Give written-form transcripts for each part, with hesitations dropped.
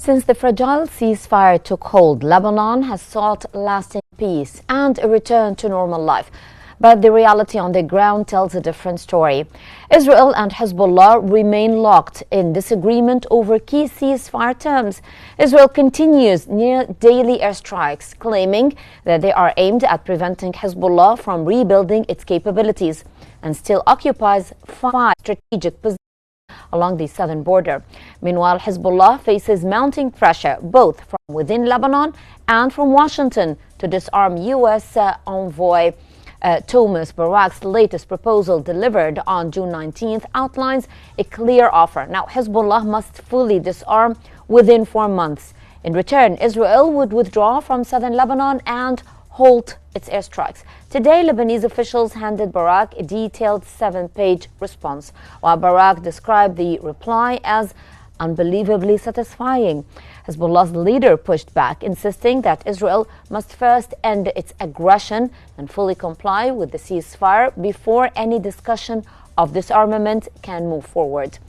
Since the fragile ceasefire took hold, Lebanon has sought lasting peace and a return to normal life. But the reality on the ground tells a different story. Israel and Hezbollah remain locked in disagreement over key ceasefire terms. Israel continues near daily airstrikes, claiming that they are aimed at preventing Hezbollah from rebuilding its capabilities, and still occupies 5 strategic positions along the southern border. Meanwhile, Hezbollah faces mounting pressure both from within Lebanon and from Washington to disarm U.S. envoy Thomas Barak's latest proposal, delivered on June 19th, outlines a clear offer. Now, Hezbollah must fully disarm within 4 months. In return, Israel would withdraw from southern Lebanon and halt its airstrikes. Today, Lebanese officials handed Barak a detailed 7-page response, while Barak described the reply as unbelievably satisfying. Hezbollah's leader pushed back, insisting that Israel must first end its aggression and fully comply with the ceasefire before any discussion of disarmament can move forward.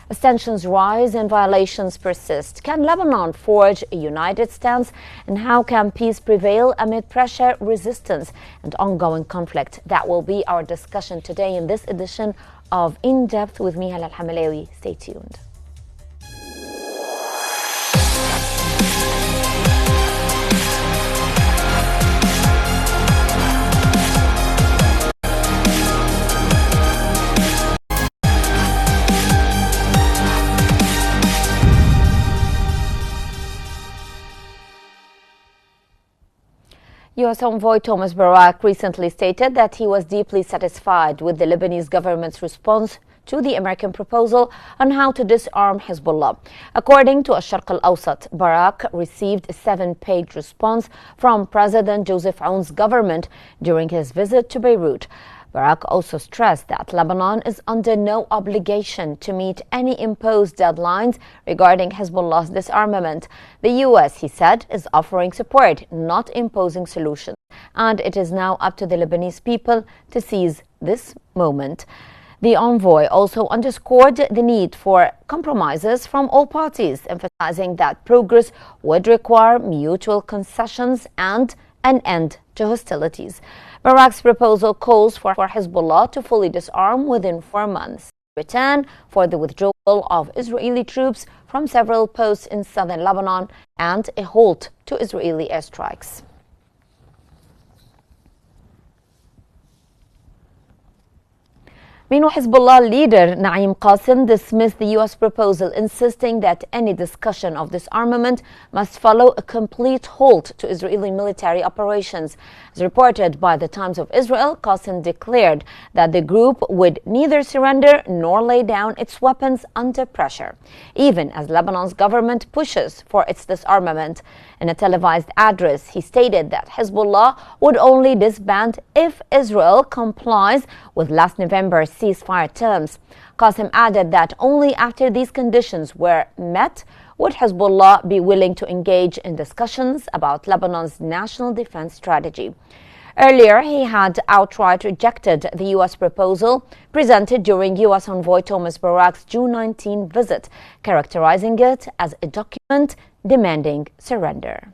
As tensions rise and violations persist, can Lebanon forge a united stance? And how can peace prevail amid pressure, resistance, and ongoing conflict? That will be our discussion today in this edition of In Depth with me, Halal Hamalawi. Stay tuned. U.S. envoy Thomas Barak recently stated that he was deeply satisfied with the Lebanese government's response to the American proposal on how to disarm Hezbollah. According to Al-Sharq Al-Awsat, Barak received a 7-page response from President Joseph Aoun's government during his visit to Beirut. Barak also stressed that Lebanon is under no obligation to meet any imposed deadlines regarding Hezbollah's disarmament. The U.S., he said, is offering support, not imposing solutions, and it is now up to the Lebanese people to seize this moment. The envoy also underscored the need for compromises from all parties, emphasizing that progress would require mutual concessions and an end to hostilities. Barak's proposal calls for Hezbollah to fully disarm within 4 months, return for the withdrawal of Israeli troops from several posts in southern Lebanon, and a halt to Israeli airstrikes. Meanwhile, Hezbollah leader Naim Qassem dismissed the U.S. proposal, insisting that any discussion of disarmament must follow a complete halt to Israeli military operations. As reported by the Times of Israel, Qassem declared that the group would neither surrender nor lay down its weapons under pressure, even as Lebanon's government pushes for its disarmament. In a televised address, he stated that Hezbollah would only disband if Israel complies with last November's ceasefire terms. Qassem added that only after these conditions were met would Hezbollah be willing to engage in discussions about Lebanon's national defense strategy. Earlier, he had outright rejected the U.S. proposal presented during U.S. envoy Thomas Barak's June 19 visit, characterizing it as a document demanding surrender.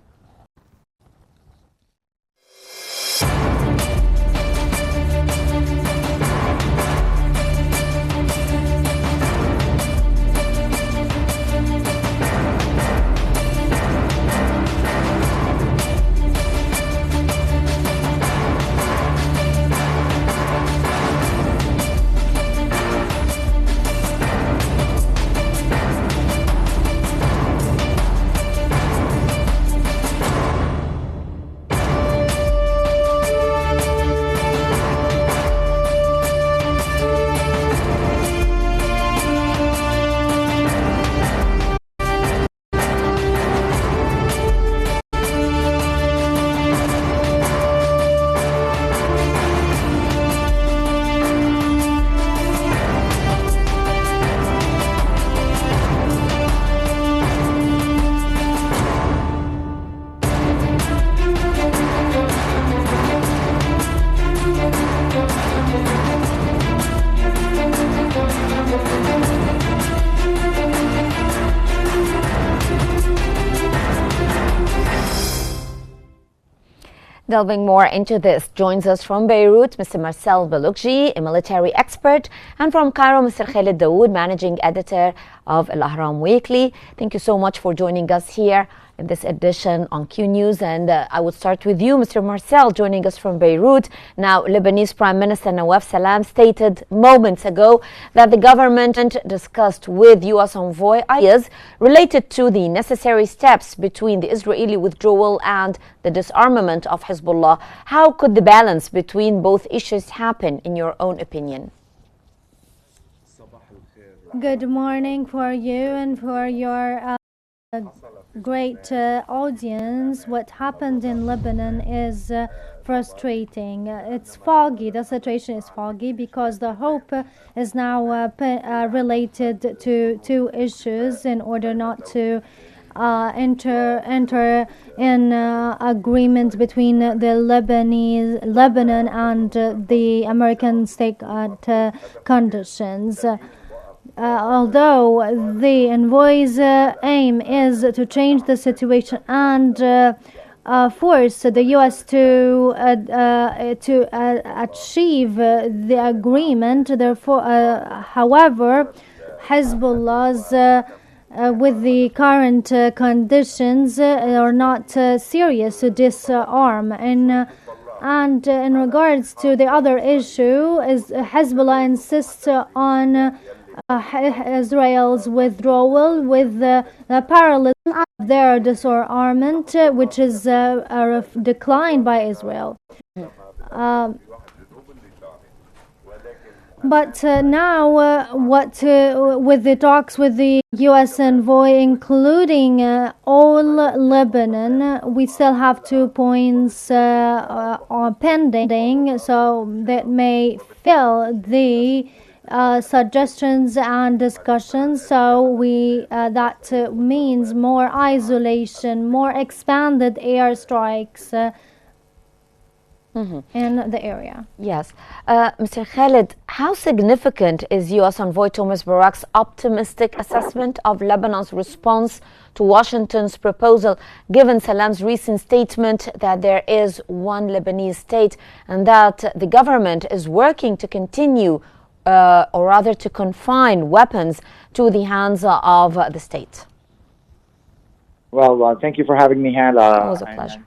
Delving more into this, joins us from Beirut, Mr. Marcel Belukji, a military expert, and from Cairo, Mr. Khalid Dawood, managing editor of Al Ahram Weekly. Thank you so much for joining us here in this edition on Qnews. And I would start with you, Mr. Marcel, joining us from Beirut. Now, Lebanese Prime Minister Nawaf Salam stated moments ago that the government discussed with U.S. envoy ideas related to the necessary steps between the Israeli withdrawal and the disarmament of Hezbollah. How could the balance between both issues happen, in your own opinion? Good morning for you and for your great audience. What happened in Lebanon is frustrating. It's foggy. The situation is foggy because the hope is now related to two issues in order not to enter in agreement between the Lebanon and the American state conditions. Although the envoy's aim is to change the situation and force the U.S. to achieve the agreement, therefore, however, Hezbollah's with the current conditions are not serious to disarm. And in regards to the other issue, is Hezbollah insists on Israel's withdrawal with the parallelism of their disarmament, which is declined by Israel. But now, with the talks with the U.S. envoy, including all Lebanon, we still have 2 points pending, so that may fill the suggestions and discussions. So that means more isolation, more expanded airstrikes in the area. Yes. Mr. Khalid, how significant is U.S. envoy Thomas Barak's optimistic assessment of Lebanon's response to Washington's proposal, given Salam's recent statement that there is one Lebanese state and that the government is working to continue or rather to confine weapons to the hands of the state? Well, thank you for having me, Hala. It was a pleasure.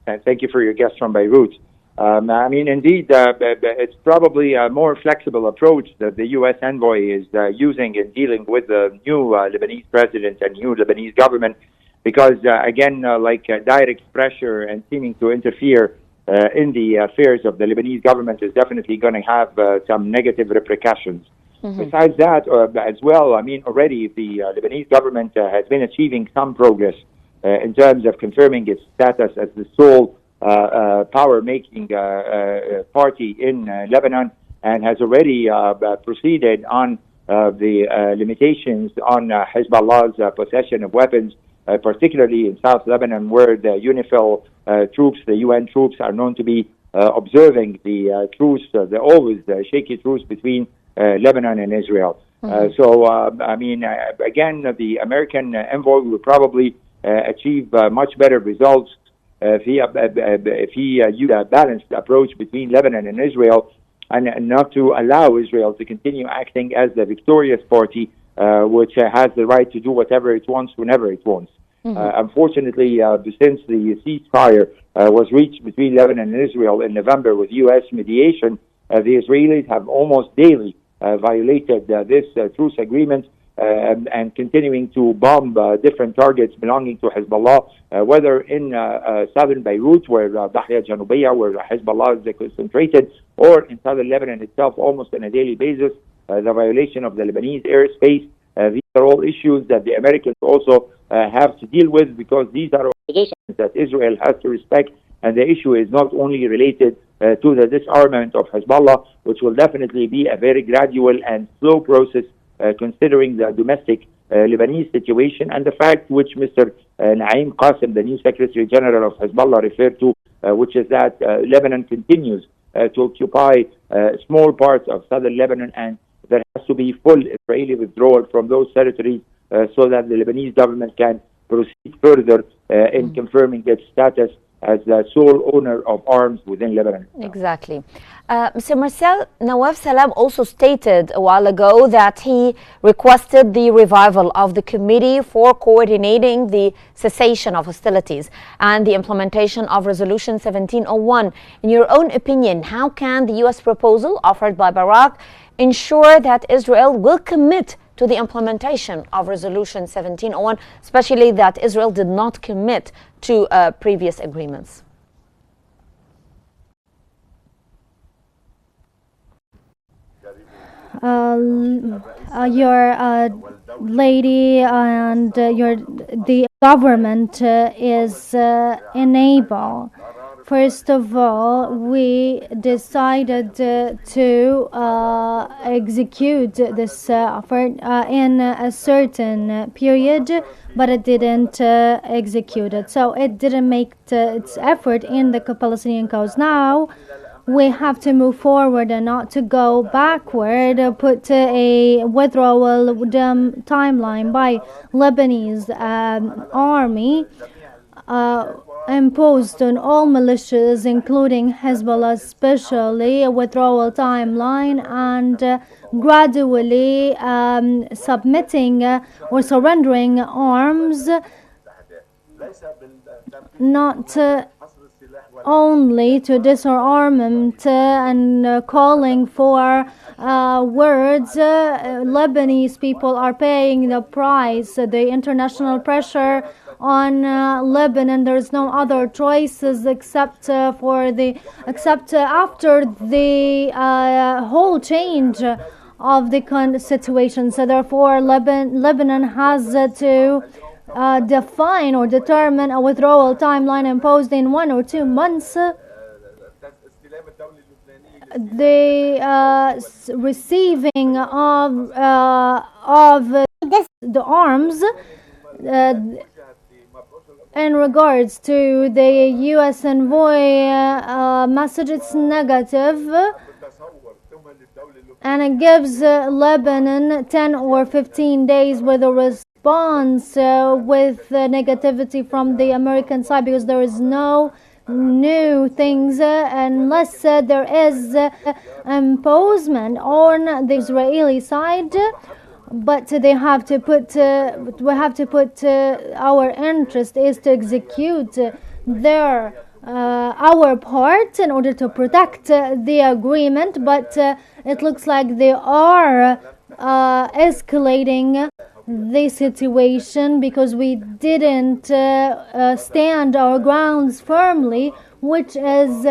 And thank you for your guest from Beirut. I mean, indeed, it's probably a more flexible approach that the U.S. envoy is using in dealing with the new Lebanese president and new Lebanese government, because, again, direct pressure and seeming to interfere in the affairs of the Lebanese government is definitely going to have some negative repercussions. Besides that, as well, I mean, already the Lebanese government has been achieving some progress in terms of confirming its status as the sole power-making party in Lebanon, and has already proceeded on the limitations on Hezbollah's possession of weapons, particularly in South Lebanon, where the UNIFIL troops, the UN troops, are known to be observing the truce, the always shaky truce between Lebanon and Israel. So, I mean, again, the American envoy will probably achieve much better results if he used a balanced approach between Lebanon and Israel, and not to allow Israel to continue acting as the victorious party, which has the right to do whatever it wants whenever it wants. Unfortunately, since the ceasefire was reached between Lebanon and Israel in November with U.S. mediation, the Israelis have almost daily violated this truce agreement and continuing to bomb different targets belonging to Hezbollah, whether in southern Beirut, where Dahya Janubiyya, where Hezbollah is concentrated, or in southern Lebanon itself, almost on a daily basis, the violation of the Lebanese airspace. These are all issues that the Americans also have to deal with, because these are obligations that Israel has to respect, and the issue is not only related to the disarmament of Hezbollah, which will definitely be a very gradual and slow process, considering the domestic Lebanese situation and the fact which Mr. Naim Qasim, the new Secretary General of Hezbollah, referred to, which is that Lebanon continues to occupy small parts of southern Lebanon, and there has to be full Israeli withdrawal from those territories so that the Lebanese government can proceed further in confirming its status as the sole owner of arms within Lebanon. Exactly. Mr. Marcel, Nawaf Salam also stated a while ago that he requested the revival of the committee for coordinating the cessation of hostilities and the implementation of Resolution 1701. In your own opinion, how can the U.S. proposal offered by Barak ensure that Israel will commit to the implementation of Resolution 1701, especially that Israel did not commit to previous agreements? Your lady and the government is enable. First of all, we decided to execute this effort in a certain period, but it didn't execute it. So it didn't make its effort in the Palestinian cause. Now we have to move forward and not to go backward, put a withdrawal timeline by Lebanese army imposed on all militias, including Hezbollah, especially a withdrawal timeline, and gradually submitting or surrendering arms, not only to disarmament and calling for words. Lebanese people are paying the price. The international pressure on Lebanon, there is no other choices except after the whole change of the situation. So therefore Lebanon has to define or determine a withdrawal timeline imposed in 1 or 2 months. The receiving of the arms in regards to the U.S. envoy message, it's negative, and it gives Lebanon 10 or 15 days with a response with negativity from the American side, because there is no new things unless there is imposement on the Israeli side. But they have to put we have to put our interest is to execute our part in order to protect the agreement. But it looks like they are escalating the situation, because we didn't stand our grounds firmly, which is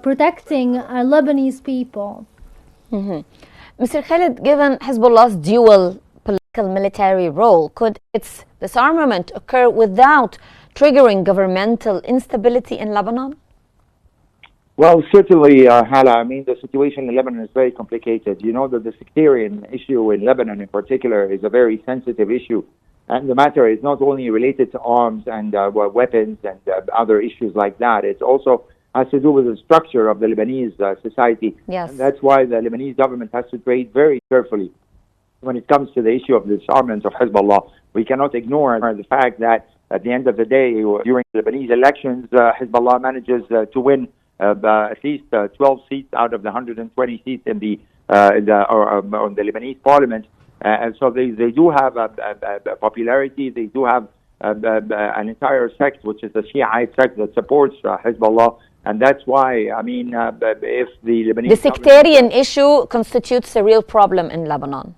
protecting Lebanese people. Mr. Khalid, given Hezbollah's dual political military role, could its disarmament occur without triggering governmental instability in Lebanon? Well, certainly, Hala. I mean, the situation in Lebanon is very complicated. You know that the sectarian issue in Lebanon in particular is a very sensitive issue. And the matter is not only related to arms and weapons and other issues like that. It also has to do with the structure of the Lebanese society. Yes. And that's why the Lebanese government has to trade very carefully when it comes to the issue of the disarmament of Hezbollah. We cannot ignore the fact that at the end of the day, during the Lebanese elections, Hezbollah manages to win at least 12 seats out of the 120 seats in the on the Lebanese parliament. And so they do have a popularity. They do have an entire sect, which is the Shiite sect that supports Hezbollah. And that's why, I mean, if the Lebanese... The sectarian issue constitutes a real problem in Lebanon.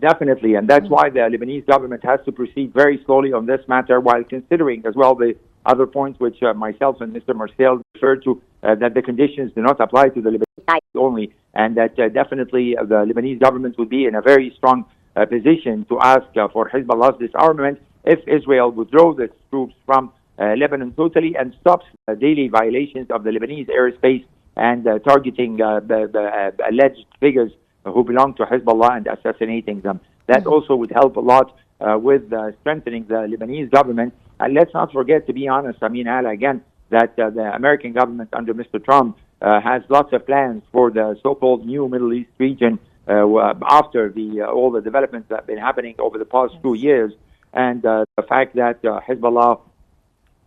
Definitely, and that's why the Lebanese government has to proceed very slowly on this matter, while considering as well the other points which myself and Mr. Marcel referred to, that the conditions do not apply to the Lebanese only, and that definitely the Lebanese government would be in a very strong position to ask for Hezbollah's disarmament if Israel withdraws its troops from Lebanon totally and stops daily violations of the Lebanese airspace and targeting the alleged figures who belong to Hezbollah and assassinating them. That also would help a lot with strengthening the Lebanese government. And let's not forget, to be honest, I mean, Al, again, that the American government under Mr. Trump has lots of plans for the so-called new Middle East region after all the developments that have been happening over the past 2 years. And the fact that Hezbollah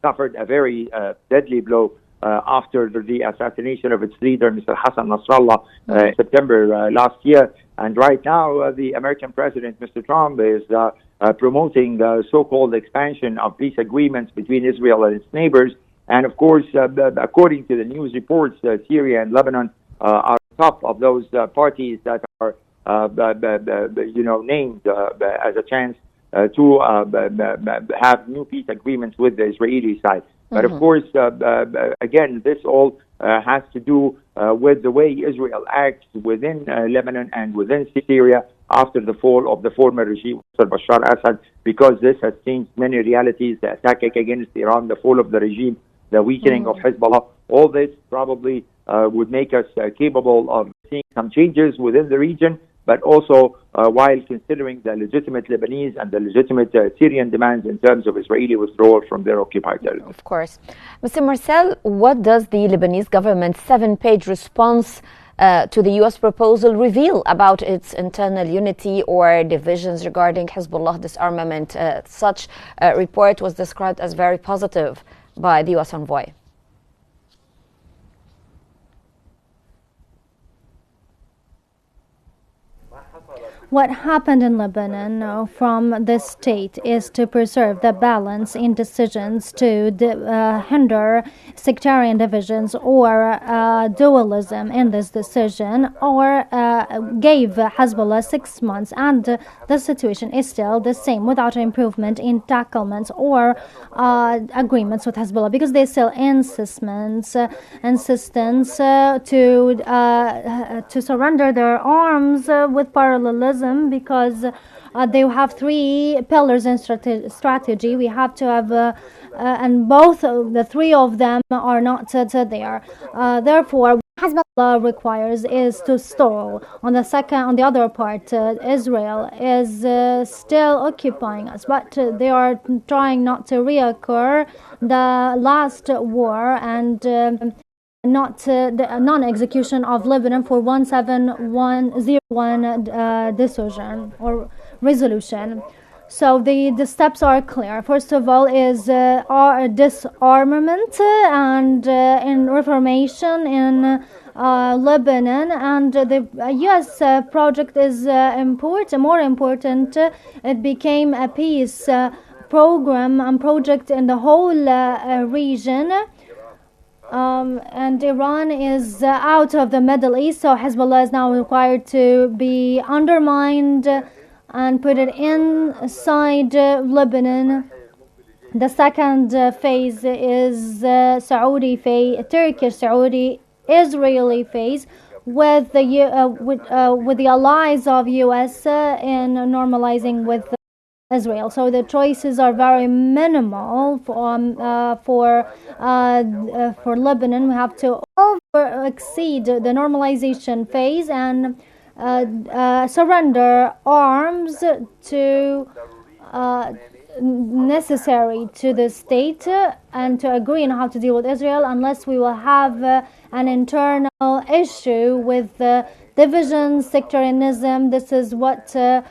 suffered a very deadly blow after the assassination of its leader, Mr. Hassan Nasrallah, in September last year. And right now, the American president, Mr. Trump, is promoting the so-called expansion of peace agreements between Israel and its neighbors. And of course, according to the news reports, Syria and Lebanon are top of those parties that are, named as a chance to have new peace agreements with the Israeli side. But of course, again, this all has to do with the way Israel acts within Lebanon and within Syria after the fall of the former regime of Bashar Assad, because this has changed many realities: the attack against Iran, the fall of the regime, the weakening of Hezbollah. All this probably would make us capable of seeing some changes within the region, but also while considering the legitimate Lebanese and the legitimate Syrian demands in terms of Israeli withdrawal from their occupied territory. Of course. Mr. Marcel, what does the Lebanese government's 7-page response to the U.S. proposal reveal about its internal unity or divisions regarding Hezbollah disarmament? Such a report was described as very positive by the U.S. envoy. What happened in Lebanon from this state is to preserve the balance in decisions to hinder sectarian divisions or dualism in this decision, or gave Hezbollah 6 months, and the situation is still the same without improvement in tacklements or agreements with Hezbollah, because they still insistence to surrender their arms with parallelism, because they have 3 pillars in strategy. We have to have, and both the 3 of them are not there. Therefore, what Hezbollah requires is to stall. On the other part, Israel is still occupying us, but they are trying not to reoccur the last war and not the non-execution of Lebanon for 17101 decision or resolution. So the steps are clear. First of all is disarmament and in reformation in Lebanon, and the U.S. project is more important. It became a peace program and project in the whole region. And Iran is out of the Middle East, so Hezbollah is now required to be undermined and put it inside Lebanon. The second phase is Turkish, Saudi, Israeli phase with the allies of U.S. in normalizing with Israel. So the choices are very minimal for Lebanon. We have to exceed the normalization phase and surrender arms to necessary to the state and to agree on how to deal with Israel, unless we will have an internal issue with division, sectarianism. This is what the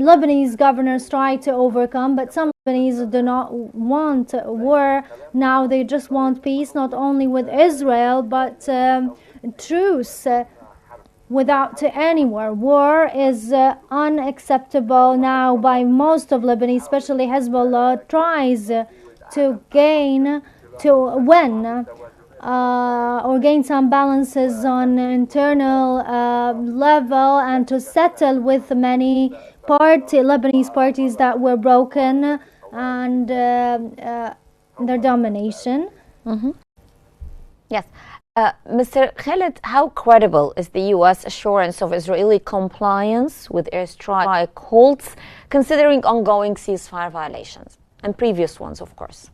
Lebanese governors try to overcome, but some Lebanese do not want war. Now they just want peace, not only with Israel, but truce without any war. War is unacceptable now by most of Lebanese, especially Hezbollah tries to win or gain some balances on internal level and to settle with many Lebanese parties that were broken and their domination. Mm-hmm. Yes. Mr. Khalid, how credible is the U.S. assurance of Israeli compliance with airstrike holds, considering ongoing ceasefire violations and previous ones, of course?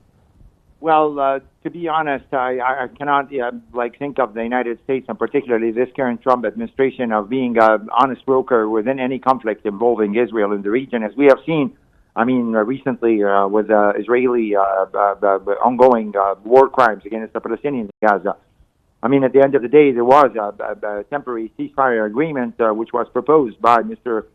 Well, to be honest, I cannot think of the United States, and particularly this current Trump administration, of being an honest broker within any conflict involving Israel in the region, as we have seen. I mean, recently with Israeli ongoing war crimes against the Palestinians in Gaza. I mean, at the end of the day, there was a temporary ceasefire agreement which was proposed by Mr.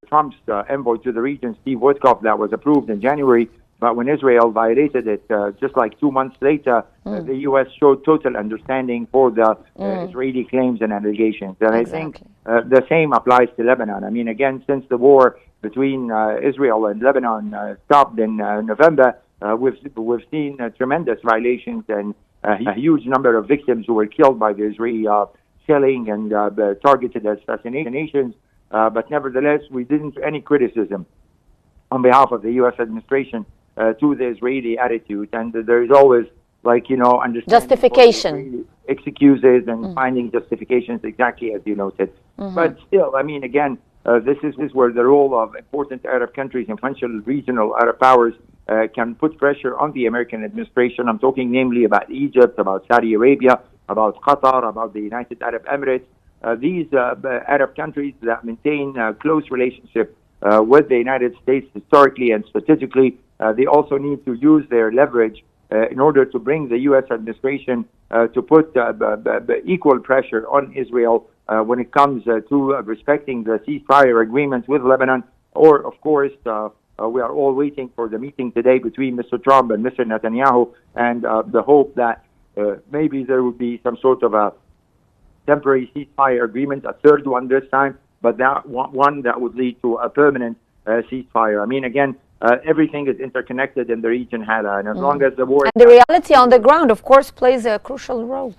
Trump's envoy to the region, Steve Witkoff, that was approved in January. But when Israel violated it, just like 2 months later, the U.S. showed total understanding for the Israeli claims and allegations. And I think the same applies to Lebanon. I mean, again, since the war between Israel and Lebanon stopped in November, we've seen tremendous violations and a huge number of victims who were killed by the Israeli shelling and targeted assassinations. But nevertheless, we didn't any criticism on behalf of the U.S. administration to the Israeli attitude, and there is always, understanding justification, excuses, and finding justifications, exactly as you noted. But still, I mean, again, this is where the role of important Arab countries, influential regional Arab powers, can put pressure on the American administration. I'm talking namely about Egypt, about Saudi Arabia, about Qatar, about the United Arab Emirates. These Arab countries that maintain a close relationship with the United States historically and strategically, they also need to use their leverage in order to bring the U.S. administration to put equal pressure on Israel when it comes to respecting the ceasefire agreement with Lebanon. Or, of course, we are all waiting for the meeting today between Mr. Trump and Mr. Netanyahu, and the hope that maybe there would be some sort of a temporary ceasefire agreement, a third one this time, but that one that would lead to a permanent ceasefire. I mean, again, everything is interconnected in the region, Hala, and as long as the war... And the reality on the ground, of course, plays a crucial role.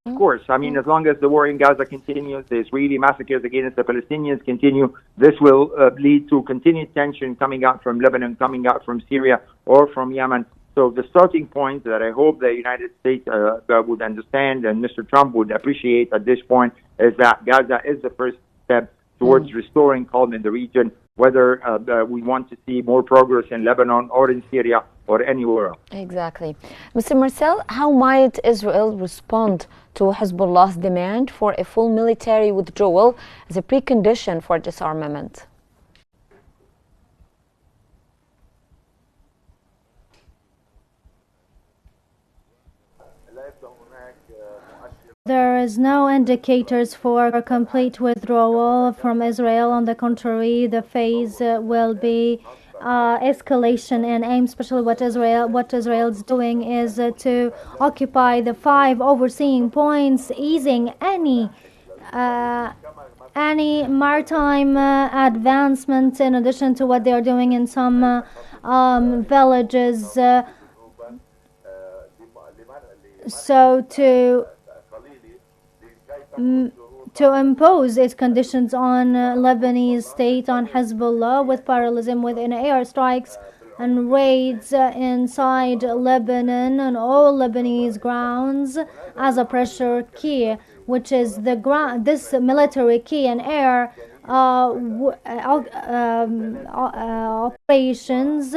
Of course. I mean, as long as the war in Gaza continues, the Israeli massacres against the Palestinians continue, this will lead to continued tension coming out from Lebanon, coming out from Syria, or from Yemen. So the starting point that I hope the United States would understand and Mr. Trump would appreciate at this point is that Gaza is the first step towards restoring calm in the region, whether we want to see more progress in Lebanon or in Syria or anywhere else. Exactly. Mr. Marcel, how might Israel respond to Hezbollah's demand for a full military withdrawal as a precondition for disarmament? There is no indicators for a complete withdrawal from Israel. On the contrary, the phase will be escalation and aim. Especially what Israel's doing is to occupy the 5 overseeing points, easing any maritime advancement in addition to what they are doing in some villages. So to impose its conditions on Lebanese state, on Hezbollah, with parallelism within airstrikes and raids inside Lebanon and all Lebanese grounds as a pressure key, which is the ground. This military key and air operations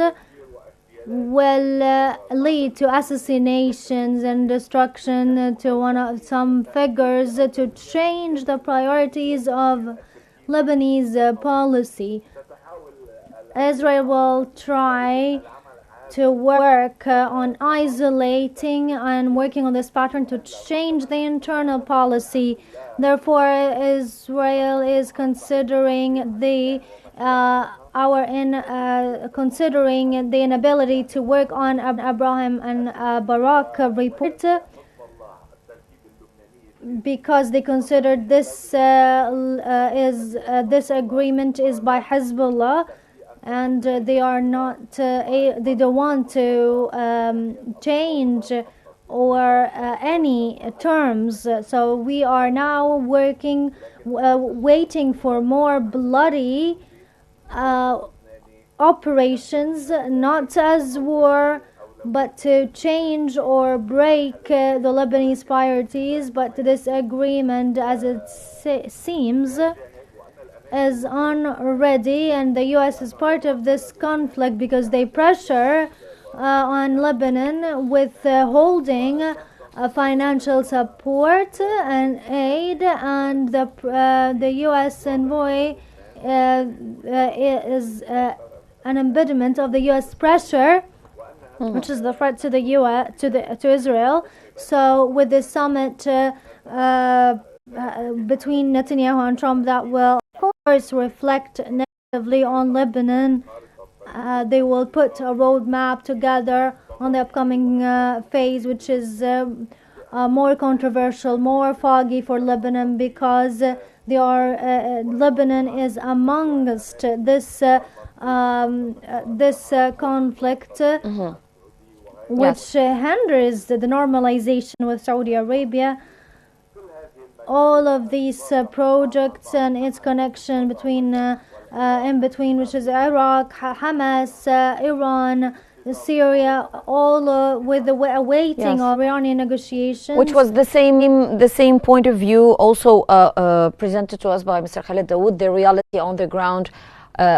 will lead to assassinations and destruction, to some figures, to change the priorities of Lebanese policy. Israel will try to work on isolating and working on this pattern to change the internal policy. Therefore, Israel is considering considering the inability to work on Abraham and Barak report, because they considered this agreement is by Hezbollah, and they are not they don't want to change or any terms. So we are now waiting for more bloody operations, not as war, but to change or break the Lebanese priorities. But this agreement, as it seems, is unready, and the U.S. is part of this conflict because they pressure on Lebanon with holding financial support and aid, and the U.S. envoy is an embodiment of the U.S. pressure, which is the threat to the U.S. to Israel. So with the summit between Netanyahu and Trump, that will of course reflect negatively on Lebanon they will put a roadmap together on the upcoming phase, which is more controversial, more foggy for Lebanon, because Lebanon is amongst this conflict, which hinders the normalization with Saudi Arabia. All of these projects and its connection between in between, which is Iraq, Hamas, Iran, Syria, all with the awaiting of Iranian negotiations. Which was the same point of view also presented to us by Mr. Khalid Dawood. The reality on the ground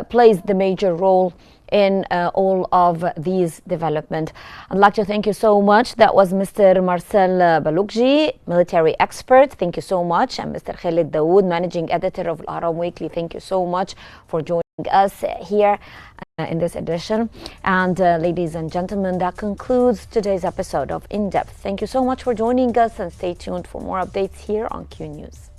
plays the major role in all of these developments. I'd like to thank you so much. That was Mr. Marcel Baloukji, military expert. Thank you so much. And Mr. Khalid Dawood, managing editor of Al Ahram Weekly. Thank you so much for joining us here in this edition. And ladies and gentlemen, that concludes today's episode of In Depth. Thank you so much for joining us, and stay tuned for more updates here on Q News.